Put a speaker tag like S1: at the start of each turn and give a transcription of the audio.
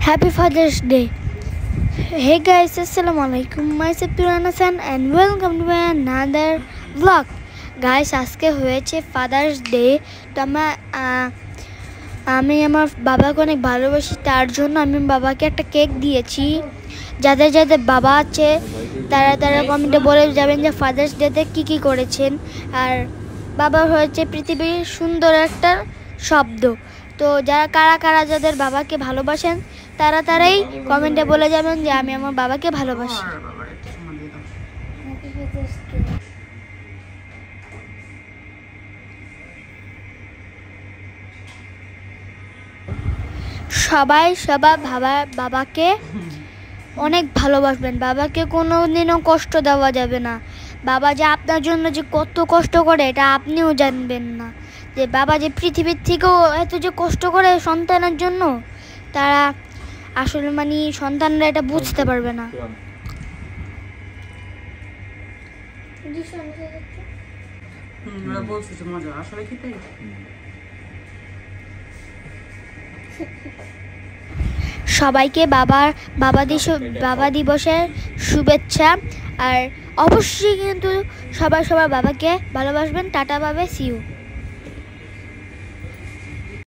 S1: Happy Father's Day. Hey guys, Assalamualaikum. Myself Turan Hasan and welcome to my another vlog. Guys, আজকে হয়েছে father's day. তো আমি আমার বাবাকে অনেক ভালোবাসি, তার জন্য আমি বাবাকে একটা কেক দিয়েছি। যাদের যাদের বাবা আছে তারা কমেন্টে বলে যাবেন যে ফাদার্স ডেতে কী করেছেন। আর বাবা হয়েছে পৃথিবীর সুন্দর একটা শব্দ। তো কারা যাদের বাবাকে ভালোবাসেন তারাই কমেন্টে বলে যাবেন যে আমি আমার বাবাকে ভালোবাসি। সবাই বাবাকে অনেক ভালোবাসবেন। বাবাকে কোনো দিনও কষ্ট দেওয়া যাবে না। বাবা যে আপনার জন্য যে কত কষ্ট করে এটা আপনিও জানবেন না, যে বাবা যে পৃথিবীর থেকেও এত যে কষ্ট করে সন্তানের জন্য, তারা আসলে সন্তানরা এটা বুঝতে পারবে না। সবাইকে বাবা দিবসের শুভেচ্ছা। আর অবশ্যই কিন্তু সবাই বাবাকে ভালোবাসবেন। টাটা, বাবা, সি ইউ।